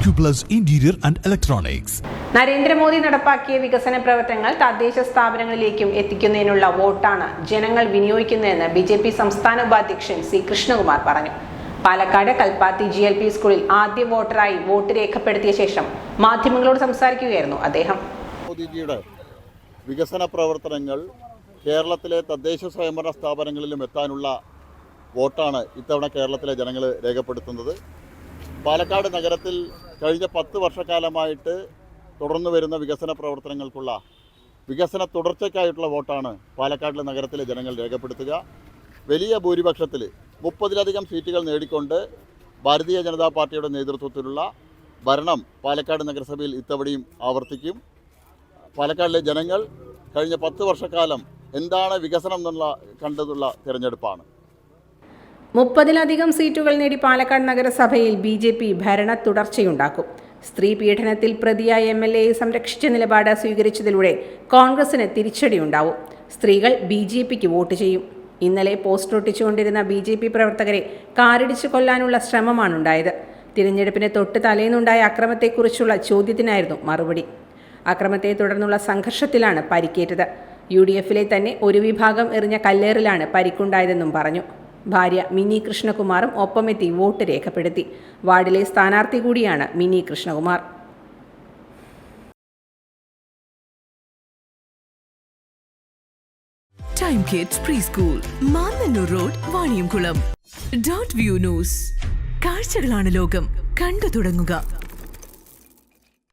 Acuplus Interior and Electronics. Narendra Modi നടപ്പാക്കിയ വികസന പ്രവർത്തനങ്ങൾ തദ്ദേശ സ്ഥാപനങ്ങളിലേക്കും എത്തിക്കുന്നതിനുള്ള വോട്ടാണ് ജനങ്ങൾ വിനിയോഗിക്കുന്നതെന്ന് ബിജെപി സംസ്ഥാന ഉപാധ്യക്ഷൻ സി കൃഷ്ണകുമാർ പറഞ്ഞു. പാലക്കാട് കൽപ്പാത്തി GLP സ്കൂളിൽ ആദ്യ വോട്ടറായി വോട്ട് രേഖപ്പെടുത്തിയ ശേഷം മാധ്യമങ്ങളോട് സംസാരിക്കുകയായിരുന്നു അദ്ദേഹം. മോദിജിയുടെ വികസന പ്രവർത്തനങ്ങൾ കേരളത്തിലെ തദ്ദേശ സ്വയംഭരണ സ്ഥാപനങ്ങളിലും എത്താനുള്ള വോട്ടാണ് ഇത്തവണ കേരളത്തിലെ ജനങ്ങൾ രേഖപ്പെടുത്തുന്നത്. പാലക്കാട് നഗരത്തിൽ കഴിഞ്ഞ 10 വർഷക്കാലമായിട്ട് തുടർന്നു വരുന്ന വികസന പ്രവർത്തനങ്ങൾക്കുള്ള വികസന തുടർച്ചയ്ക്കായിട്ടുള്ള വോട്ടാണ് പാലക്കാട് നഗരത്തിലെ ജനങ്ങൾ രേഖപ്പെടുത്തുക. വലിയ ഭൂരിപക്ഷത്തിൽ 30-ലധികം സീറ്റുകൾ നേടിക്കൊണ്ട് ഭാരതീയ ജനതാ പാർട്ടിയുടെ നേതൃത്വത്തിലുള്ള ഭരണം പാലക്കാട് നഗരസഭയിൽ ഇത്തവണയും ആവർത്തിക്കും. പാലക്കാടിലെ ജനങ്ങൾ കഴിഞ്ഞ 10 വർഷക്കാലം എന്താണ് വികസനം എന്നുള്ള കണ്ടതുള്ള തിരഞ്ഞെടുപ്പാണ്. 30-ലധികം സീറ്റുകൾ നേടി പാലക്കാട് നഗരസഭയിൽ BJP ഭരണ തുടർച്ചയുണ്ടാക്കും. സ്ത്രീ പീഡനത്തിൽ പ്രതിയായ MLA സംരക്ഷിച്ച നിലപാട് സ്വീകരിച്ചതിലൂടെ കോൺഗ്രസിന് തിരിച്ചടിയുണ്ടാവും. സ്ത്രീകൾ BJPക്ക് വോട്ട് ചെയ്യും. ഇന്നലെ പോസ്റ്റർ ഒട്ടിച്ചുകൊണ്ടിരുന്ന BJP പ്രവർത്തകരെ കാറിടിച്ചു കൊല്ലാനുള്ള ശ്രമമാണുണ്ടായത്. തിരഞ്ഞെടുപ്പിന് തൊട്ട് തലേന്നുണ്ടായ അക്രമത്തെക്കുറിച്ചുള്ള ചോദ്യത്തിനായിരുന്നു മറുപടി. അക്രമത്തെ തുടർന്നുള്ള സംഘർഷത്തിലാണ് പരിക്കേറ്റത്. UDFിലെ തന്നെ ഒരു വിഭാഗം എറിഞ്ഞ കല്ലേറിലാണ് പരിക്കുണ്ടായതെന്നും പറഞ്ഞു. ഭാര്യ മിനി കൃഷ്ണകുമാറും ഒപ്പമെത്തി വോട്ട് രേഖപ്പെടുത്തി. വാർഡിലെ സ്ഥാനാർത്ഥി കൂടിയാണ് mini Krishnakumar. Time kids pre school, Mannannur road, Vaniyamkulam. .view news. കാഴ്ചകളാണ് ലോകം, കണ്ടു തുടങ്ങുക.